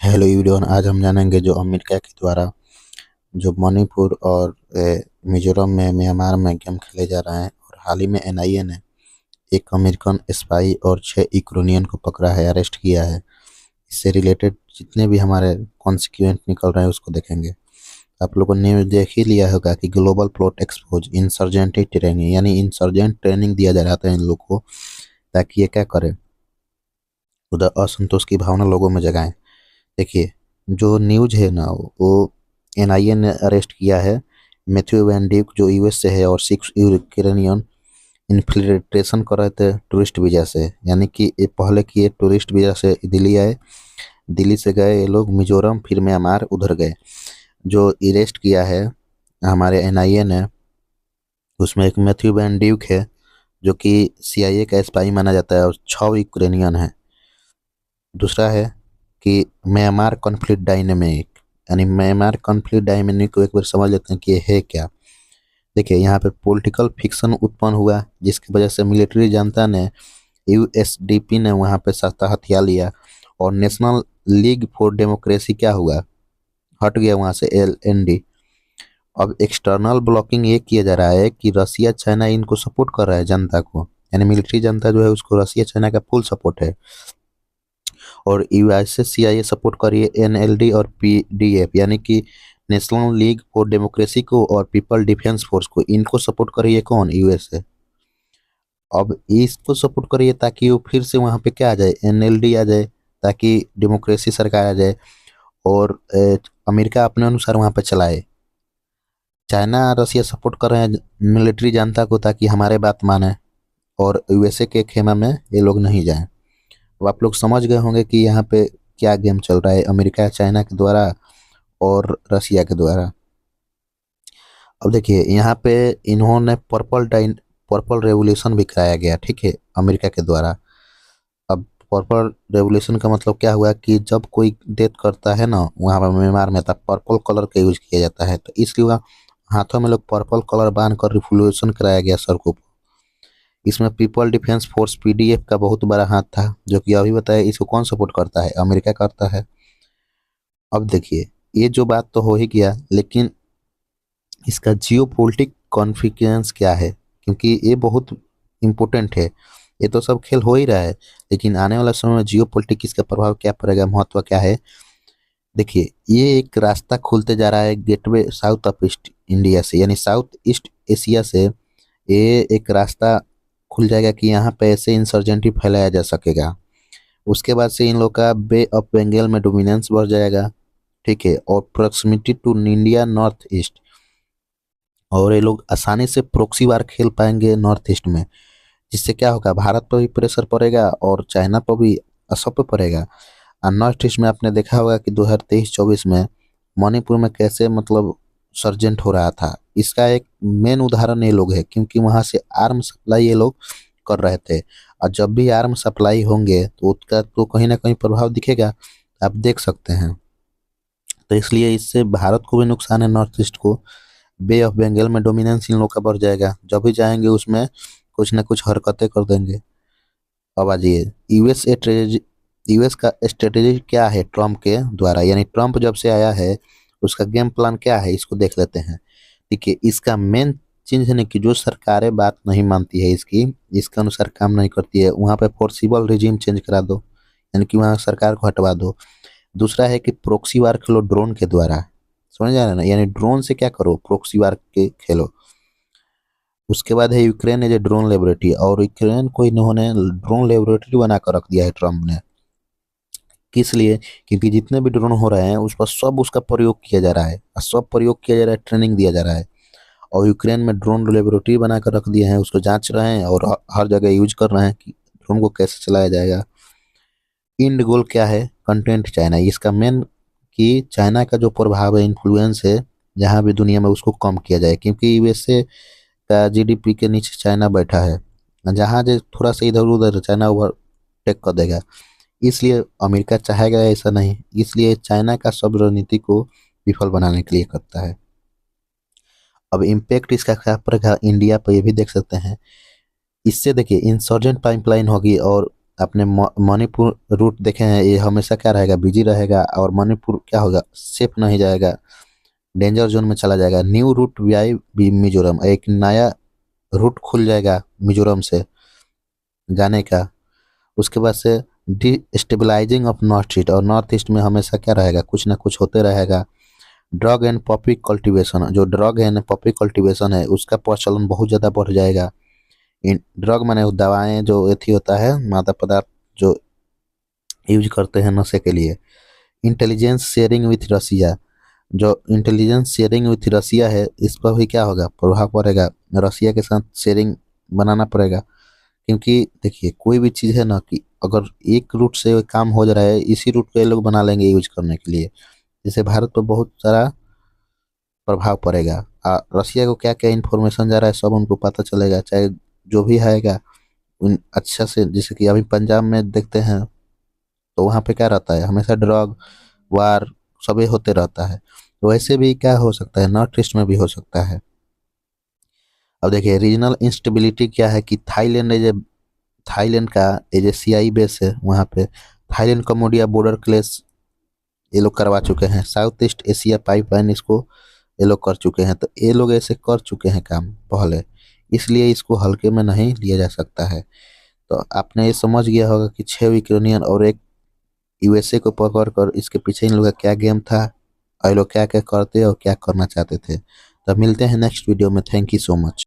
Hello everyone. आज हम जानेंगे जो अमेरिका के द्वारा जो मणिपुर और मिजोरम में म्यांमार में गेम खेले जा रहे हैं, और हाल ही में एनआईए ने एक अमेरिकन स्पाई और 6 यूक्रेनियन को पकड़ा है, अरेस्ट किया है। इससे रिलेटेड जितने भी हमारे कॉन्सिक्वेंट निकल रहे हैं उसको देखेंगे। आप लोगों ने न्यूज़ देख ही लिया होगा कि global plot expose insurgent training, यानी इंसर्जेंट ट्रेनिंग दिया जा रहा था इन लोग को, ताकि ये क्या करे, उधर असंतोष की भावना लोगों में जगाएं। देखिए, जो न्यूज है ना, वो एनआईए ने अरेस्ट किया है मैथ्यू वैन ड्यूक, जो यूएस से है, और 6 यूक्रेनियन इन्फिल्ट्रेशन कर रहे थे टूरिस्ट वीजा से। यानी कि ये पहले कि ये टूरिस्ट वीजा से दिल्ली आए, दिल्ली से गए ये लोग मिजोरम, फिर म्यांमार उधर गए। जो अरेस्ट किया है हमारे एनआईए ने, उसमें एक मैथ्यू वैन ड्यूक है जो कि सीआईए का स्पाई माना जाता है, और 6 यूक्रेनियन है। दूसरा है कि म्यांमार कॉन्फ्लिक्ट डायनेमिक, यानी म्यांमार कॉन्फ्लिक्ट डायनेमिक को एक बार समझ लेते हैं कि ये है क्या। देखिए, यहाँ पे पॉलिटिकल फिक्शन उत्पन्न हुआ, जिसकी वजह से मिलिट्री जनता ने, यूएसडीपी ने वहाँ पे सत्ता हथिया लिया, और नेशनल लीग फॉर डेमोक्रेसी क्या हुआ, हट गया वहाँ से, एलएनडी। अब एक्सटर्नल ब्लॉकिंग ये किया जा रहा है कि रसिया चाइना इनको सपोर्ट कर रहा है जनता को, यानी मिलिट्री जनता जो है उसको रसिया चाइना का फुल सपोर्ट है। और यूएसए सीआईए सपोर्ट कर रही है एनएलडी और पीडीएफ, यानी कि नेशनल लीग फॉर डेमोक्रेसी को और पीपल डिफेंस फोर्स को, इनको सपोर्ट कर रही है कौन, यूएसए। अब इसको सपोर्ट कर रही है ताकि वो फिर से वहाँ पे क्या आ जाए, एनएलडी आ जाए, ताकि डेमोक्रेसी सरकार आ जाए, और अमेरिका अपने अनुसार वहाँ पे चलाए। चाइना रसिया सपोर्ट कर रहे हैं मिलिट्री जनता को ताकि हमारे बात माने, और यूएसए के खेमा में ये लोग नहीं जाएं। अब आप लोग समझ गए होंगे कि यहाँ पे क्या गेम चल रहा है अमेरिका चाइना के द्वारा और रसिया के द्वारा। अब देखिए, यहाँ पे इन्होंने पर्पल रेवोल्यूशन भी कराया गया, ठीक है, अमेरिका के द्वारा। अब पर्पल रेवोल्यूशन का मतलब क्या हुआ कि जब कोई डेथ करता है ना वहाँ पर म्यांमार में, तब पर्पल कलर का यूज किया जाता है, तो इसलिए वहाँ हाथों में लोग पर्पल कलर बांध कर रिवोल्यूशन कराया गया सड़कों पर। इसमें पीपल डिफेंस फोर्स पीडीएफ का बहुत बड़ा हाथ था, जो कि अभी बताया इसको कौन सपोर्ट करता है, अमेरिका करता है। अब देखिए, ये जो बात तो हो ही गया, लेकिन इसका जियोपॉलिटिक कॉन्फिगरेंस क्या है, क्योंकि ये बहुत इम्पोर्टेंट है। ये तो सब खेल हो ही रहा है, लेकिन आने वाला समय में जियोपॉलिटिक इसका प्रभाव क्या पड़ेगा, महत्व क्या है। देखिए, ये एक रास्ता खुलते जा रहा है gateway south of east India से, यानी साउथ ईस्ट एशिया से। ये एक रास्ता खुल जाएगा कि यहाँ पे ऐसे इंसर्जेंटी फैलाया जा सकेगा। उसके बाद से इन लोग का बे ऑफ बंगाल में डोमिनेंस बढ़ जाएगा, ठीक है, और proximity to India north east, और ये लोग आसानी से प्रोक्सी वार खेल पाएंगे नॉर्थ ईस्ट में। जिससे क्या होगा, भारत पर भी प्रेशर पड़ेगा और चाइना पर भी, सब पे पड़ेगा। और नॉर्थ ईस्ट में आपने देखा होगा कि 2023-24 में मणिपुर में कैसे मतलब सर्जेंट हो रहा था। इसका एक मेन उदाहरण ये लोग है, क्योंकि वहाँ से आर्म सप्लाई ये लोग कर रहे थे, और जब भी आर्म सप्लाई होंगे तो उसका तो कहीं ना कहीं प्रभाव दिखेगा, आप देख सकते हैं। तो इसलिए इससे भारत को भी नुकसान है, नॉर्थ ईस्ट को। बे ऑफ बंगाल में डोमिनेंस इन लोग का बढ़ जाएगा, जब भी जाएंगे उसमें कुछ ना कुछ हरकतें कर देंगे। अब आ जाइए, यूएस का स्ट्रेटेजी क्या है ट्रम्प के द्वारा, यानी ट्रम्प जब से आया है उसका गेम प्लान क्या है, इसको देख लेते हैं। देखिए, इसका मेन चीज है ना कि जो सरकारें बात नहीं मानती है इसकी, इसके अनुसार काम नहीं करती है, वहाँ पे फोर्सिबल रिजीम चेंज करा दो, यानी कि वहाँ सरकार को हटवा दो। दूसरा है कि प्रोक्सी वार खेलो ड्रोन के द्वारा, समझ आ रहा है ना, यानी ड्रोन से क्या करो, प्रोक्सी वार के खेलो। उसके बाद है Ukraine as a drone laboratory, और यूक्रेन को इन्होंने ड्रोन लेबोरेटरी बनाकर रख दिया है ट्रम्प ने। किस लिए, क्योंकि जितने भी ड्रोन हो रहे हैं उस पर सब उसका प्रयोग किया जा रहा है, और सब प्रयोग किया जा रहा है, ट्रेनिंग दिया जा रहा है। और यूक्रेन में ड्रोन लेबोरेटरी बनाकर रख दिए हैं, उसको जांच रहे हैं और हर जगह यूज कर रहे हैं कि ड्रोन को कैसे चलाया जाएगा। इंड गोल क्या है, कंटेंट चाइना, इसका मेन कि चाइना का जो प्रभाव है, इन्फ्लुएंस है जहाँ भी दुनिया में, उसको कम किया जाए, क्योंकि यूएसए का जीडीपी के नीचे चाइना बैठा है, जहाँ जो थोड़ा सा इधर उधर चाइना ओवरटेक कर देगा। इसलिए अमेरिका चाहेगा ऐसा नहीं, इसलिए चाइना का सब रणनीति को विफल बनाने के लिए करता है। अब इम्पैक्ट इसका क्या पड़ेगा इंडिया पर, ये भी देख सकते हैं। इससे देखिए इंसर्जेंट पाइपलाइन होगी, और आपने मणिपुर रूट देखे हैं, ये हमेशा क्या रहेगा, बिजी रहेगा, और मणिपुर क्या होगा, सेफ नहीं जाएगा, डेंजर जोन में चला जाएगा। न्यू रूट वीआई मिजोरम, एक नया रूट खुल जाएगा मिजोरम से जाने का। उसके बाद से डिस्टेबलाइजिंग ऑफ नॉर्थ ईस्ट, और नॉर्थ ईस्ट में हमेशा क्या रहेगा, कुछ ना कुछ होते रहेगा। ड्रग एंड पॉपी कल्टीवेशन, जो ड्रग है ना पॉपी कल्टीवेशन है, उसका प्रचलन बहुत ज़्यादा बढ़ जाएगा। इन ड्रग माने दवाएं जो एथी होता है, मादक पदार्थ जो यूज करते हैं नशे के लिए। इंटेलिजेंस शेयरिंग विथ रसिया, जो इंटेलिजेंस शेयरिंग विथ रसिया है, इस पर भी क्या होगा, प्रभाव पड़ेगा। रसिया के साथ शेयरिंग बनाना पड़ेगा, क्योंकि देखिए कोई भी चीज़ है ना, कि अगर एक रूट से काम हो जा रहा है, इसी रूट को ये लोग बना लेंगे यूज करने के लिए। जैसे भारत पर बहुत सारा प्रभाव पड़ेगा। रसिया को क्या क्या इन्फॉर्मेशन जा रहा है सब उनको पता चलेगा, चाहे जो भी आएगा उन अच्छा से। जैसे कि अभी पंजाब में देखते हैं, तो वहाँ पे क्या रहता है, हमेशा ड्रग वार सभी होते रहता है। तो वैसे भी क्या हो सकता है, नॉर्थ ईस्ट में भी हो सकता है। अब देखिए रीजनल इंस्टेबिलिटी क्या है, कि थाईलैंड एज ए, थाईलैंड का एज ए सीआई बेस है वहाँ पे। थाईलैंड कम्बोडिया बॉर्डर क्लेश ये लोग करवा चुके हैं। साउथ ईस्ट एशिया पाइपलाइन इसको ये लोग कर चुके हैं। तो ये लोग ऐसे कर चुके हैं काम पहले, इसलिए इसको हल्के में नहीं लिया जा सकता है। तो आपने ये समझ गया होगा कि 6 यूक्रेनियन और एक यूएसए को पकड़ कर इसके पीछे इन लोग का क्या गेम था, और ये लोग क्या क्या करते और क्या करना चाहते थे। तो मिलते हैं नेक्स्ट वीडियो में। Thank you so much.